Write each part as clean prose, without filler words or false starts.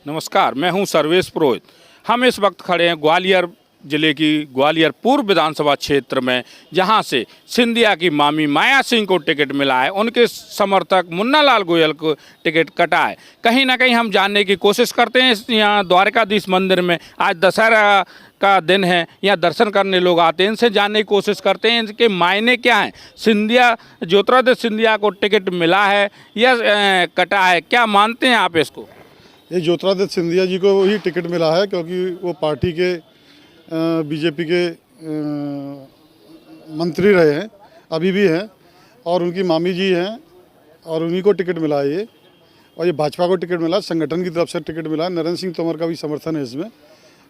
नमस्कार, मैं हूं सर्वेश पुरोहित। हम इस वक्त खड़े हैं ग्वालियर जिले की ग्वालियर पूर्व विधानसभा क्षेत्र में, जहां से सिंधिया की मामी माया सिंह को टिकट मिला है। उनके समर्थक मुन्ना लाल गोयल को टिकट कटा है। कहीं ना कहीं हम जानने की कोशिश करते हैं। यहाँ द्वारकाधीश मंदिर में आज दशहरा का दिन है, यहाँ दर्शन करने लोग आते हैं। इनसे जानने की कोशिश करते हैं इनके मायने क्या हैं। सिंधिया ज्योतिरादित्य सिंधिया को टिकट मिला है या कटा है, क्या मानते हैं आप इसको? ये ज्योतिरादित्य सिंधिया जी को ही टिकट मिला है, क्योंकि वो पार्टी के बीजेपी के मंत्री रहे हैं, अभी भी हैं, और उनकी मामी जी हैं और उन्हीं को टिकट मिला है ये। और ये भाजपा को टिकट मिला, संगठन की तरफ से टिकट मिला है। नरेंद्र सिंह तोमर का भी समर्थन है इसमें,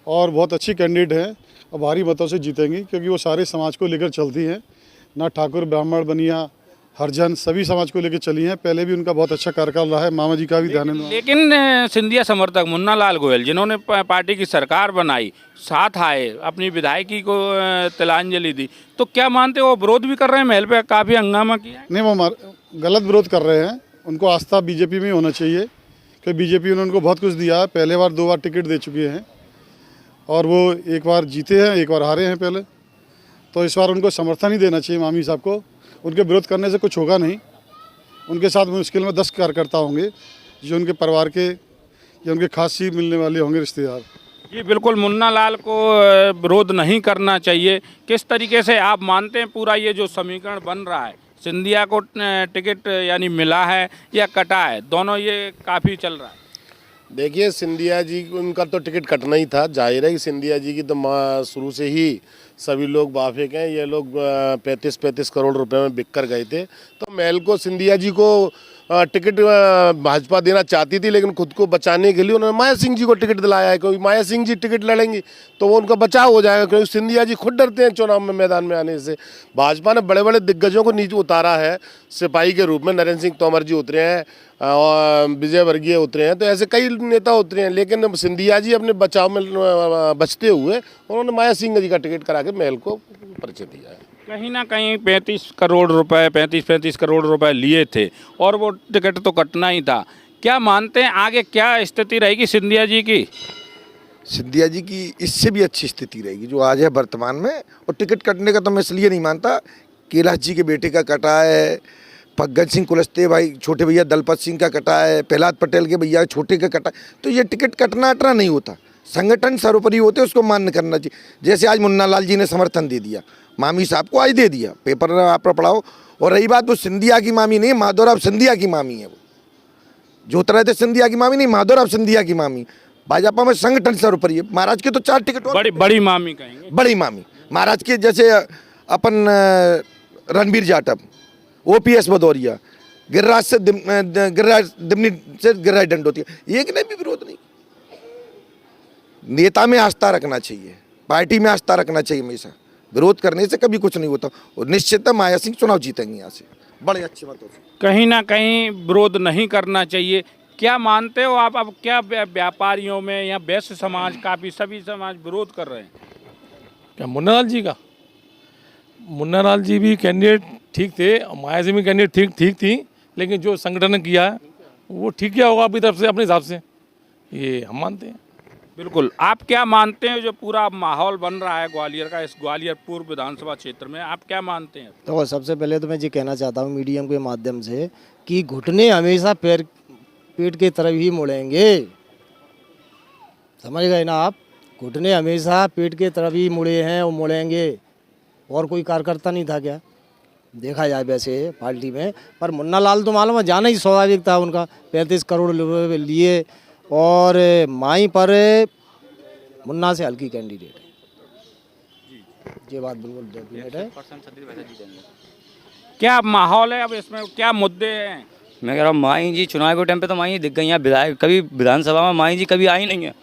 और बहुत अच्छी कैंडिडेट है और भारी मतों से जीतेंगी, क्योंकि वो सारे समाज को लेकर चलती हैं। ना ठाकुर, ब्राह्मण, बनिया, हरिजन सभी समाज को लेकर चली हैं। पहले भी उनका बहुत अच्छा कार्यकाल रहा है, मामा जी का भी ध्यान है। लेकिन सिंधिया समर्थक मुन्ना लाल गोयल, जिन्होंने पार्टी की सरकार बनाई, साथ आए, अपनी विधायकी को तिलांजलि दी, तो क्या मानते हो वो विरोध भी कर रहे हैं? महल पे काफ़ी हंगामा किया है। नहीं, वो गलत विरोध कर रहे हैं। उनको आस्था बीजेपी में होना चाहिए, क्योंकि बीजेपी ने उनको बहुत कुछ दिया है। पहले बार 2 बार टिकट दे चुके हैं और वो एक बार जीते हैं, एक बार हारे हैं पहले। तो इस बार उनको समर्थन ही देना चाहिए मामी साहब को। उनके विरोध करने से कुछ होगा नहीं। उनके साथ मुश्किल में 10 कार्यकर्ता होंगे जो उनके परिवार के या उनके खास ही मिलने वाले होंगे रिश्तेदार। जी बिल्कुल, मुन्ना लाल को विरोध नहीं करना चाहिए। किस तरीके से आप मानते हैं पूरा ये जो समीकरण बन रहा है, सिंधिया को टिकट यानी मिला है या कटा है, दोनों ये काफ़ी चल रहा है? देखिए, सिंधिया जी उनका तो टिकट कटना ही था। जाहिर है कि सिंधिया जी की तो शुरू से ही सभी लोग वाफिक हैं। ये लोग 35-35 करोड़ रुपए में बिक कर गए थे। तो महल को सिंधिया जी को टिकट भाजपा देना चाहती थी, लेकिन खुद को बचाने के लिए उन्होंने माया सिंह जी को टिकट दिलाया है, क्योंकि माया सिंह जी टिकट लड़ेंगी तो वो उनका बचाव हो जाएगा, क्योंकि सिंधिया जी खुद डरते हैं चुनाव में मैदान में आने से। भाजपा ने बड़े बड़े दिग्गजों को नीचे उतारा है सिपाही के रूप में। नरेंद्र सिंह तोमर जी उतरे हैं और विजय वर्गीय उतरे हैं, तो ऐसे कई नेता उतरे हैं, लेकिन सिंधिया जी अपने बचाव में बचते हुए उन्होंने माया सिंह जी का टिकट करा के महल को परिचय दिया है। कहीं ना कहीं 35 करोड़ रुपए 35 करोड़ रुपए लिए थे और वो टिकट तो कटना ही था। क्या मानते हैं आगे क्या स्थिति रहेगी सिंधिया जी की? सिंधिया जी की इससे भी अच्छी स्थिति रहेगी जो आज है वर्तमान में। और टिकट कटने का तो मैं इसलिए नहीं मानता, कैलाश जी के बेटे का कटा है, फग्गन सिंह कुलस्ते भाई छोटे भैया दलपत सिंह का कटा है, प्रहलाद पटेल के भैया छोटे का कटा, तो ये टिकट कटना अटना नहीं होता। संगठन सर्वोपरि होते, उसको मान्य करना चाहिए। जैसे आज मुन्ना लाल जी ने समर्थन दे दिया, मामी साहब को आज दे दिया, पेपर आप पढ़ाओ। और रही बात, वो सिंधिया की मामी नहीं, माधवराव सिंधिया की मामी है। वो ज्योतिरादित्य सिंधिया की मामी नहीं, माधवराव सिंधिया की मामी। भाजपा में संगठन सर्वोपरि है। महाराज के तो 4 टिकट, बड़ी मामी कहेंगे, बड़ी मामी महाराज के। जैसे अपन रणबीर जाटव, OPS भदौरिया, गिरिराज से दिमनी से गिरिराज दंडोतिया, एक ने भी विरोध नहीं। नेता में आस्था रखना चाहिए, पार्टी में आस्था रखना चाहिए हमेशा। विरोध करने से कभी कुछ नहीं होता। और निश्चित माया सिंह चुनाव जीतेंगे यहाँ से बड़े अच्छे मतों से। कहीं ना कहीं विरोध नहीं करना चाहिए। क्या मानते हो आप, अब क्या व्यापारियों में या वैश्य समाज काफ़ी सभी समाज विरोध कर रहे हैं? क्या मुन्ना लाल जी का? मुन्ना लाल जी भी कैंडिडेट ठीक थे, माया सिंह भी कैंडिडेट ठीक थी, लेकिन जो संगठन ने किया है वो ठीक किया होगा अपनी तरफ से, अपने हिसाब से, ये हम मानते हैं। बिल्कुल, आप क्या मानते हैं जो पूरा माहौल बन रहा है ग्वालियर का, इस ग्वालियर पूर्व विधानसभा क्षेत्र में, आप क्या मानते हैं? तो सबसे पहले तो मैं ये कहना चाहता हूँ मीडियम के माध्यम से कि घुटने हमेशा पेट की तरफ ही मुड़ेंगे। समझ गए ना आप? घुटने हमेशा पेट की तरफ ही मुड़े हैं और मुड़ेंगे। और कोई कार्यकर्ता नहीं था क्या देखा जाए वैसे पार्टी में? पर मुन्ना लाल तो मालूम है, जाना ही स्वाभाविक था उनका। 35 करोड़ रुपये लिए और माई पर मुन्ना से हल्की कैंडिडेट है, ये बात बिल्कुल डेफिनेट है। क्या माहौल है अब इसमें, क्या मुद्दे हैं? मैं कह रहा हूँ माई जी चुनाव के टाइम पे तो माई दिख गई हैं। विधायक कभी विधानसभा में माई जी कभी आई नहीं है।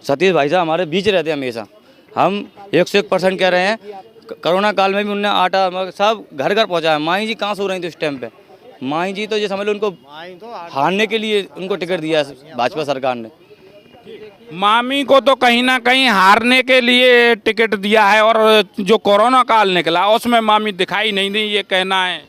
सतीश भाई साहब हमारे बीच रहते हैं हमेशा। हम 101% कह रहे हैं। कोरोना काल में भी उनने आटा सब घर घर पहुँचा है। माई जी कहाँ सो रही थी उस टाइम पे? माई जी तो ये समझ लो उनको हारने के लिए उनको टिकट दिया भाजपा सरकार ने। मामी को तो कहीं ना कहीं हारने के लिए टिकट दिया है, और जो कोरोना काल निकला उसमें मामी दिखाई नहीं दी, ये कहना है।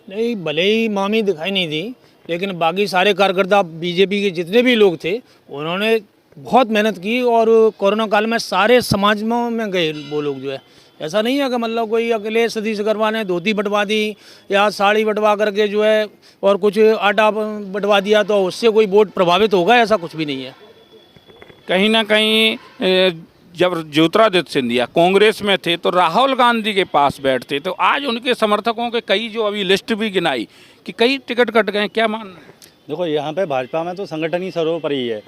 नहीं, भले ही मामी दिखाई नहीं दी, लेकिन बाकी सारे कार्यकर्ता बीजेपी के जितने भी लोग थे उन्होंने बहुत मेहनत की और कोरोना काल में सारे समाजों में गए वो लोग जो है। ऐसा नहीं है कि मतलब कोई अकेले सतीश अग्रवाल ने धोती बंटवा दी या साड़ी बंटवा करके जो है और कुछ आटा बंटवा दिया तो उससे कोई वोट प्रभावित होगा, ऐसा कुछ भी नहीं है। कहीं ना कहीं जब ज्योतिरादित्य सिंधिया कांग्रेस में थे तो राहुल गांधी के पास बैठते, तो आज उनके समर्थकों के कई जो अभी लिस्ट भी गिनाई कि कई टिकट कट गए, क्या मानना है? देखो यहाँ पे भाजपा में तो संगठन ही सर्वोपरि है।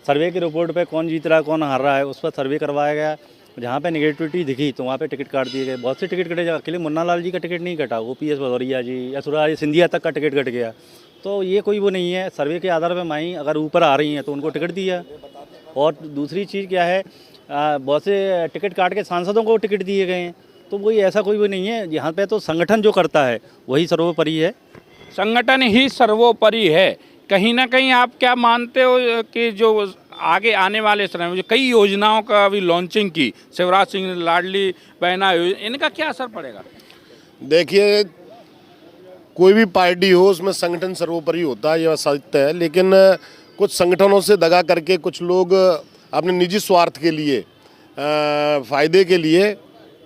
सर्वे की रिपोर्ट पे कौन जीत रहा है कौन हार रहा है उस पर सर्वे करवाया गया। जहाँ पे नेगेटिविटी दिखी तो वहाँ पे टिकट काट दिए गए। बहुत से टिकट कटे, अकेले मुन्ना लाल जी का टिकट नहीं कटा, OPS भदौरिया जी या सुराज सिंधिया तक का टिकट कट गया। तो ये कोई वो नहीं है, सर्वे के आधार पर माई अगर ऊपर आ रही हैं तो उनको टिकट दिया। और दूसरी चीज़ क्या है, बहुत से टिकट काट के सांसदों को टिकट दिए गए हैं। तो वही ऐसा कोई वो नहीं है, यहाँ पे तो संगठन जो करता है वही सर्वोपरि है। संगठन ही सर्वोपरि है। कहीं ना कहीं आप क्या मानते हो कि जो आगे आने वाले समय में जो कई योजनाओं का अभी लॉन्चिंग की, शिवराज सिंह ने लाडली बहना, इनका क्या असर पड़ेगा? देखिए, कोई भी पार्टी हो उसमें संगठन सर्वोपरि होता है, यह सत्य है। लेकिन कुछ संगठनों से दगा करके कुछ लोग अपने निजी स्वार्थ के लिए, फ़ायदे के लिए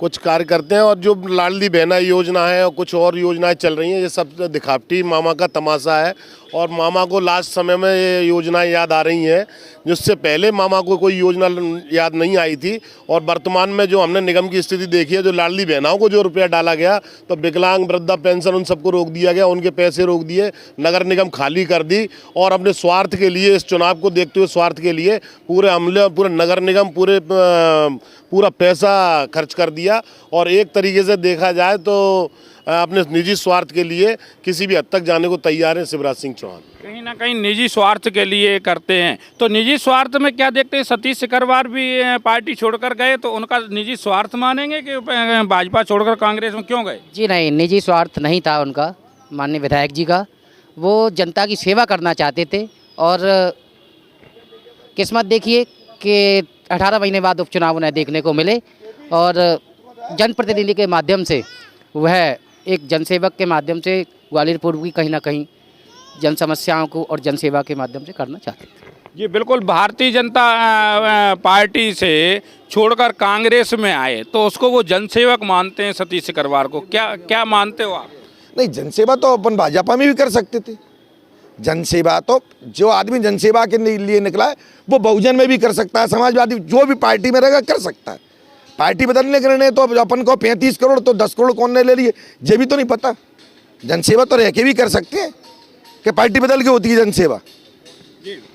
कुछ कार्य करते हैं। और जो लाडली बहना योजना है और कुछ और योजनाएं चल रही हैं, ये सब दिखावटी मामा का तमाशा है। और मामा को लास्ट समय में ये योजनाएं याद आ रही हैं, जिससे पहले मामा को कोई योजना याद नहीं आई थी। और वर्तमान में जो हमने निगम की स्थिति देखी है, जो लाडली बहनाओं को जो रुपया डाला गया, तो विकलांग, वृद्धा पेंशन उन सबको रोक दिया गया, उनके पैसे रोक दिए, नगर निगम खाली कर दी। और अपने स्वार्थ के लिए, इस चुनाव को देखते हुए स्वार्थ के लिए पूरे अमले, पूरे नगर निगम, पूरा पैसा खर्च कर दिया। और एक तरीके से देखा जाए तो अपने निजी स्वार्थ के लिए किसी भी हद तक जाने को तैयार हैं शिवराज सिंह चौहान। कहीं ना कहीं निजी स्वार्थ के लिए करते हैं। तो निजी स्वार्थ में क्या देखते हैं? सतीश सिकरवार भी पार्टी छोड़कर गए, तो उनका निजी स्वार्थ मानेंगे कि भाजपा छोड़कर कांग्रेस में क्यों गए? जी नहीं, निजी स्वार्थ नहीं था उनका, माननीय विधायक जी का। वो जनता की सेवा करना चाहते थे। और किस्मत देखिए कि 18 महीने बाद उपचुनाव उन्हें देखने को मिले और जनप्रतिनिधि के माध्यम से, वह एक जनसेवक के माध्यम से ग्वालियर पूर्व की कहीं ना कहीं जन समस्याओं को और जनसेवा के माध्यम से करना चाहते थे। ये बिल्कुल भारतीय जनता पार्टी से छोड़कर कांग्रेस में आए, तो उसको वो जनसेवक मानते हैं सतीश सिकरवार को। क्या मानते हो आप? नहीं, जनसेवा तो अपन भाजपा में भी कर सकते थे। जनसेवा तो जो आदमी जनसेवा के लिए निकला है वो बहुजन में भी कर सकता है, समाजवादी जो भी पार्टी में रहेगा कर सकता है। पार्टी बदलने के लिए तो अपन को 35 करोड़ तो 10 करोड़ कौन ने ले लिए, ये भी तो नहीं पता। जनसेवा तो रह के भी कर सकते हैं कि पार्टी बदल के होती है जनसेवा।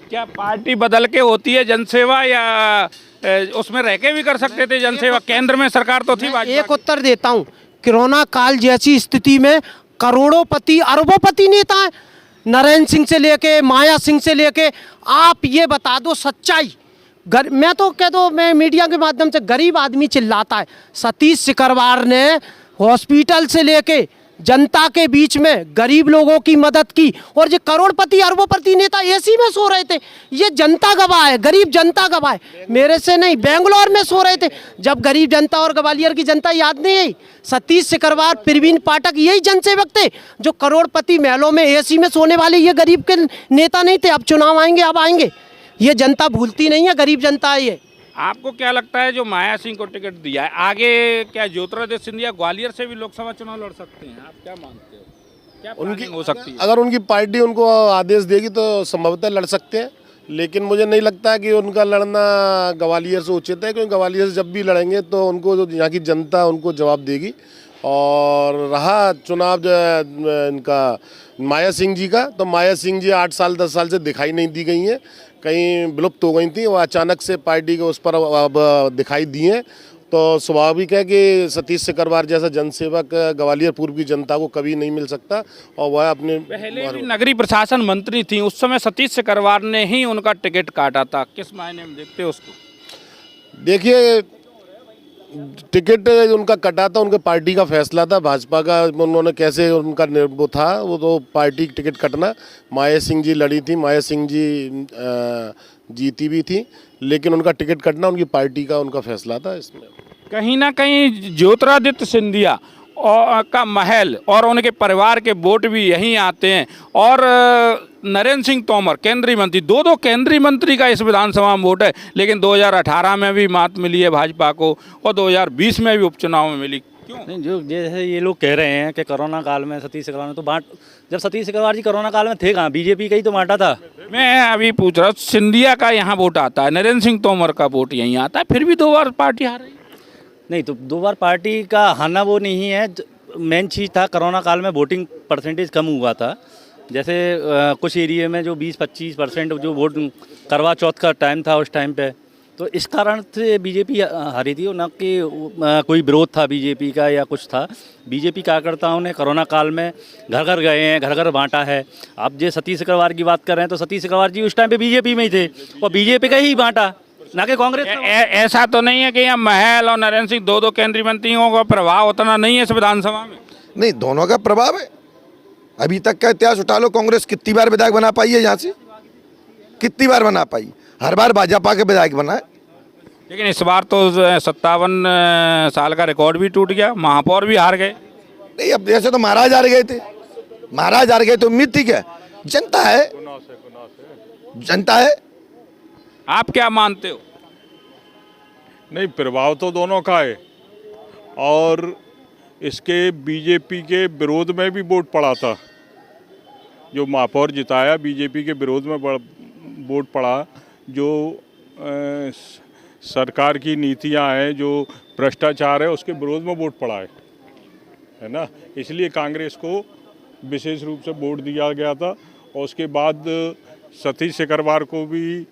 क्या पार्टी बदल के होती है जनसेवा, या उसमें रह के भी कर सकते थे जनसेवा? केंद्र में सरकार तो थी भाजपा। एक उत्तर देता हूँ, कोरोना काल जैसी स्थिति में करोड़ोंपति अरबोंपति नेता है, नरेंद्र सिंह से लेके माया सिंह से लेके, आप ये बता दो सच्चाई। मैं तो कह दो, मैं मीडिया के माध्यम से, गरीब आदमी चिल्लाता है। सतीश सिकरवार ने हॉस्पिटल से लेके जनता के बीच में गरीब लोगों की मदद की। और ये करोड़पति अरबोंपति नेता एसी में सो रहे थे, ये जनता गवाह है, गरीब जनता गवाह है, मेरे से नहीं। बेंगलोर में सो रहे थे जब गरीब जनता और ग्वालियर की जनता याद नहीं आई। सतीश सिकरवार, प्रवीण पाठक, यही जनसेवक थे जो करोड़पति महलों में एसी में सोने वाले, ये गरीब के नेता नहीं थे। अब चुनाव आएंगे, अब आएंगे, ये जनता भूलती नहीं है, गरीब जनता है ये। आपको क्या लगता है जो माया सिंह को टिकट दिया है, आगे क्या ज्योतिरादित्य सिंधिया ग्वालियर से भी लोकसभा चुनाव लड़ सकते हैं? आप क्या मानते हो, क्या उनकी हो सकती है? अगर उनकी पार्टी उनको आदेश देगी तो संभवतः लड़ सकते हैं। लेकिन मुझे नहीं लगता कि उनका लड़ना ग्वालियर से उचित है, क्योंकि ग्वालियर से जब भी लड़ेंगे तो उनको जो यहाँ की जनता उनको जवाब देगी। और रहा चुनाव इनका माया सिंह जी का, तो माया सिंह जी 8 साल 10 साल से दिखाई नहीं दी गई हैं, कहीं विलुप्त हो गई थी। वो अचानक से पार्टी के उस पर अब दिखाई दिए। तो स्वाभाविक है कि सतीश सिकरवार जैसा जनसेवक ग्वालियर पूर्व की जनता को कभी नहीं मिल सकता। और वह अपने पहले भी नगरीय प्रशासन मंत्री थी, उस समय सतीश सिकरवार ने ही उनका टिकट काटा था। किस मायने में देखते हो उसको? देखिए, टिकट उनका कटा था, उनके पार्टी का फैसला था, भाजपा का। उन्होंने कैसे उनका वो था, वो तो पार्टी टिकट कटना। माया सिंह जी लड़ी थी, माया सिंह जी जीती भी थी, लेकिन उनका टिकट कटना उनकी पार्टी का उनका फैसला था। इसमें कहीं ना कहीं ज्योतिरादित्य सिंधिया का महल और उनके परिवार के वोट भी यहीं आते हैं। और नरेंद्र सिंह तोमर केंद्रीय मंत्री, दो केंद्रीय मंत्री का इस विधानसभा में वोट है, लेकिन 2018 में भी मात मिली है भाजपा को और 2020 में भी उपचुनाव में मिली। क्यों? नहीं, जो जैसे ये लोग कह रहे हैं कि कोरोना काल में सतीश अग्रवाल ने तो बांट, जब सतीश अग्रवाल जी कोरोना काल में थे कहाँ, बीजेपी का ही तो बांटा था। मैं अभी पूछ रहा हूँ, सिंधिया का यहाँ वोट आता है, नरेंद्र सिंह तोमर का वोट यहीं आता है, फिर भी 2 बार पार्टी हार रही है। नहीं तो 2 बार पार्टी का हारना वो नहीं है, मेन चीज़ था कोरोना काल में वोटिंग परसेंटेज कम हुआ था। जैसे कुछ एरिया में जो 20-25% जो वोट करवा चौथ का टाइम था उस टाइम पे, तो इस कारण से बीजेपी हारी थी, ना कि कोई विरोध था बीजेपी का या कुछ था। बीजेपी कार्यकर्ताओं ने कोरोना काल में घर घर गए हैं, घर घर बांटा है। आप जो सतीश अग्रवाल की बात कर रहे हैं तो सतीश अग्रवाल जी उस टाइम पे बीजेपी में ही थे और बीजेपी का ही बांटा, ना कि कांग्रेस का। ऐसा तो नहीं है कि यहाँ महल और नरेंद्र सिंह दो केंद्रीय मंत्रियों का प्रभाव उतना नहीं है इस विधानसभा में? नहीं, दोनों का प्रभाव है। अभी तक का इतिहास उठा लो, कांग्रेस कितनी बार विधायक बना पाई है यहाँ से, कितनी बार बना पाई? हर बार भाजपा के विधायक बना है। लेकिन इस बार तो 57 साल का रिकॉर्ड भी टूट गया, महापौर भी हार गए। नहीं, अब जैसे तो महाराज हार गए थे, महाराज हार गए तो उम्मीद थी क्या? जनता है, जनता है। आप क्या मानते हो? नहीं, प्रभाव तो दोनों का है और इसके बीजेपी के विरोध में भी वोट पड़ा था। जो महापौर जिताया बीजेपी के विरोध में वोट पड़ा। जो सरकार की नीतियां हैं, जो भ्रष्टाचार है, उसके विरोध में वोट पड़ा है ना। इसलिए कांग्रेस को विशेष रूप से वोट दिया गया था। और उसके बाद सतीश अग्रवाल को भी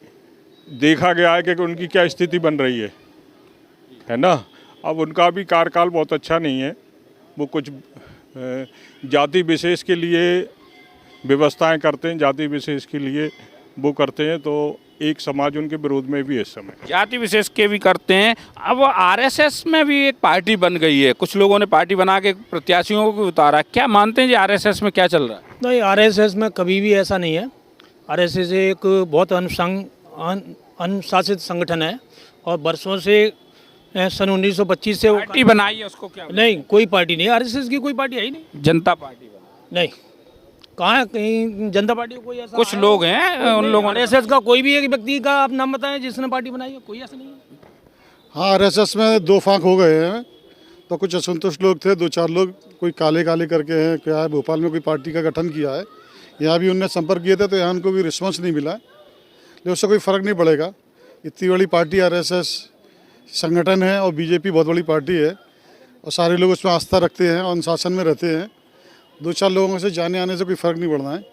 देखा गया है कि उनकी क्या स्थिति बन रही है ना। अब उनका भी कार्यकाल बहुत अच्छा नहीं है। वो कुछ जाति विशेष के लिए व्यवस्थाएं करते हैं, जाति विशेष के लिए वो करते हैं, तो एक समाज उनके विरोध में भी है इस समय। जाति विशेष के भी करते हैं। अब आरएसएस में भी एक पार्टी बन गई है, कुछ लोगों ने पार्टी बना के प्रत्याशियों को उतारा। क्या मानते हैं जी आरएसएस में क्या चल रहा है? नहीं, आरएसएस में कभी भी ऐसा नहीं है। आरएसएस एक बहुत अनुशासित संगठन है और वर्षों से सन 1925 से पार्टी बनाई है, उसको क्या? नहीं, कोई पार्टी नहीं, आरएसएस की कोई पार्टी है ही नहीं। जनता पार्टी बना? नहीं, कहाँ है कहीं जनता पार्टी को कोई ऐसा? कुछ लोग हैं, उन लोगों ने। आरएसएस का कोई भी एक व्यक्ति का आप नाम बताएं जिसने पार्टी बनाई है? कोई ऐसा नहीं है। हाँ, आरएसएस में 2 फांक हो गए हैं। तो कुछ असंतुष्ट लोग थे, 2-4 लोग, कोई काले करके हैं, क्या है, भोपाल में कोई पार्टी का गठन किया है। यहाँ भी उनने संपर्क किए थे तो यहाँ उनको भी रिस्पॉन्स नहीं मिला है। लेकिन उससे कोई फ़र्क नहीं पड़ेगा। इतनी बड़ी पार्टी आरएसएस संगठन है और बीजेपी बहुत बड़ी पार्टी है और सारे लोग उसमें आस्था रखते हैं और अनुशासन में रहते हैं। 2-4 लोगों से जाने आने से कोई फ़र्क नहीं पड़ना है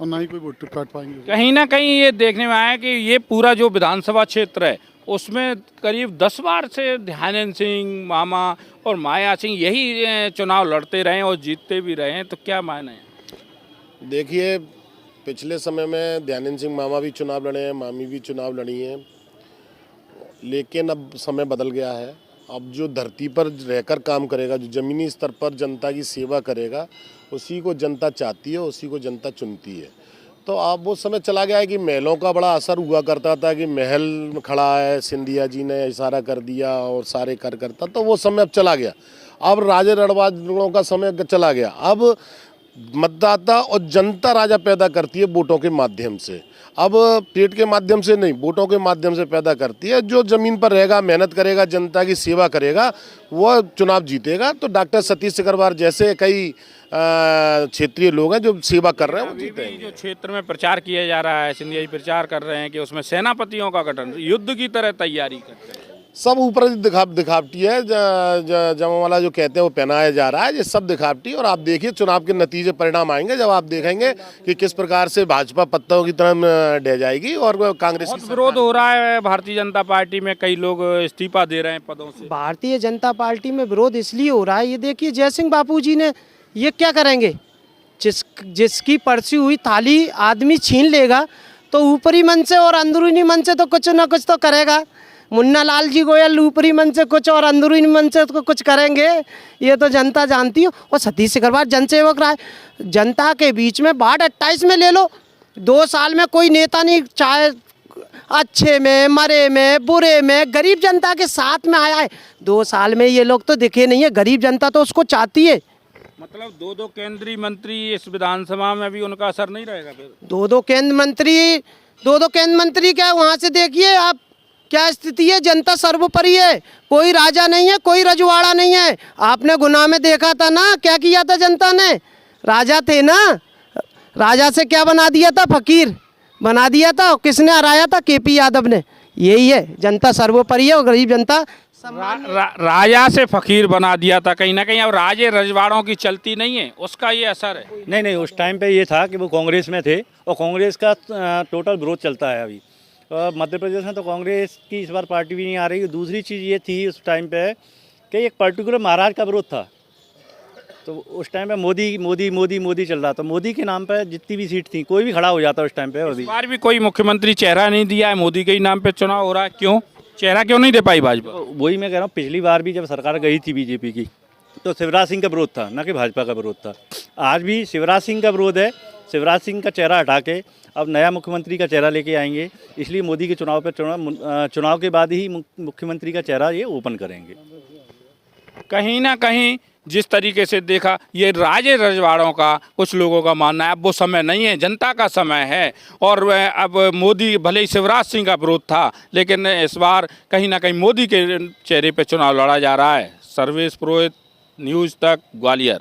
और ना ही कोई वोट काट पाएंगे। कहीं ना कहीं ये देखने में आया कि ये पूरा जो विधानसभा क्षेत्र है उसमें करीब 10 बार से ध्यानेंद्र सिंह, मामा और माया सिंह यही चुनाव लड़ते रहे और जीतते भी रहे हैं। तो क्या मायने है? देखिए, पिछले समय में ध्यानेंद्र सिंह मामा भी चुनाव लड़े हैं, मामी भी चुनाव लड़ी हैं, लेकिन अब समय बदल गया है। अब जो धरती पर रहकर काम करेगा, जो ज़मीनी स्तर पर जनता की सेवा करेगा, उसी को जनता चाहती है, उसी को जनता चुनती है। तो अब वो समय चला गया है कि महलों का बड़ा असर हुआ करता था कि महल खड़ा है, सिंधिया जी ने इशारा कर दिया और सारे कर करता, तो वो समय अब चला गया। अब राजे रणबाजों का समय चला गया। अब मतदाता और जनता राजा पैदा करती है वोटों के माध्यम से। अब पेट के माध्यम से नहीं, वोटों के माध्यम से पैदा करती है। जो ज़मीन पर रहेगा, मेहनत करेगा, जनता की सेवा करेगा, वो चुनाव जीतेगा। तो डॉक्टर सतीश अग्रवाल जैसे कई क्षेत्रीय लोग हैं जो सेवा कर रहे हैं, वो जीतेंगे। जो क्षेत्र में प्रचार किया जा रहा है, सिंधिया जी प्रचार कर रहे हैं कि उसमें सेनापतियों का गठन, युद्ध की तरह तैयारी करते हैं। सब ऊपर दिखावटी है। जमावाला जो कहते हैं वो पहनाया जा रहा है, ये सब दिखावटी। और आप देखिए चुनाव के नतीजे परिणाम आएंगे जब आप देखेंगे कि किस प्रकार से भाजपा पत्तों की तरह ढह जाएगी और कांग्रेस। बहुत विरोध हो रहा है भारतीय जनता पार्टी में, कई लोग इस्तीफा दे रहे हैं पदों से। भारतीय जनता पार्टी में विरोध इसलिए हो रहा है, ये देखिए जयसिंह बापू जी ने ये क्या करेंगे? जिसकी परसी हुई थाली आदमी छीन लेगा तो ऊपरी मन से और अंदरूनी मन से तो कुछ ना कुछ तो करेगा। मुन्ना लाल जी गोयल ऊपरी मन से कुछ और अंदरूनी मन से तो कुछ करेंगे, ये तो जनता जानती हो। और सतीश अग्रवाल जनसेवक रहा है। जनता के बीच में 62-28 में ले लो, 2 साल में कोई नेता नहीं, चाहे अच्छे में, मरे में, बुरे में, गरीब जनता के साथ में आया है। 2 साल में ये लोग तो दिखे नहीं है, गरीब जनता तो उसको चाहती है। मतलब दो केंद्रीय मंत्री इस विधानसभा में भी उनका असर नहीं रहेगा फिर? दो केंद्र मंत्री क्या, वहाँ से देखिए आप क्या स्थिति है। जनता सर्वोपरि है, कोई राजा नहीं है, कोई रजवाड़ा नहीं है। आपने गुनाह में देखा था ना क्या किया था जनता ने। राजा थे ना, राजा से क्या बना दिया था, फकीर बना दिया था। किसने हराया था, केपी यादव ने। यही है, जनता सर्वोपरि है और गरीब जनता राजा से फकीर बना दिया था कहीं ना कहीं। अब राजे रजवाड़ों की चलती नहीं है, उसका ये असर है। नहीं, उस टाइम पे ये था कि वो कांग्रेस में थे और कांग्रेस का टोटल विरोध चलता है अभी। मध्य प्रदेश में तो कांग्रेस की इस बार पार्टी भी नहीं आ रही। दूसरी चीज़ ये थी उस टाइम पे कि एक पर्टिकुलर महाराज का विरोध था, तो उस टाइम पे मोदी चल रहा था। मोदी के नाम पे जितनी भी सीट थी कोई भी खड़ा हो जाता उस टाइम पे। और इस बार भी कोई मुख्यमंत्री चेहरा नहीं दिया है, मोदी के ही नाम पे चुनाव हो रहा है। क्यों चेहरा क्यों नहीं दे पाई भाजपा? वही मैं कह रहा हूँ, पिछली बार भी जब सरकार गई थी बीजेपी की तो शिवराज सिंह का विरोध था, ना कि भाजपा का विरोध था। आज भी शिवराज सिंह का विरोध है। शिवराज सिंह का चेहरा हटा के अब नया मुख्यमंत्री का चेहरा लेके आएंगे, इसलिए मोदी के चुनाव के बाद ही मुख्यमंत्री का चेहरा ये ओपन करेंगे। कहीं ना कहीं जिस तरीके से देखा, ये राजे रजवाड़ों का कुछ लोगों का मानना है अब वो समय नहीं है, जनता का समय है। और अब मोदी, भले ही शिवराज सिंह का विरोध था, लेकिन इस बार कहीं ना कहीं मोदी के चेहरे पे चुनाव लड़ा जा रहा है। सर्वेश पुरोहित, न्यूज़ तक, ग्वालियर।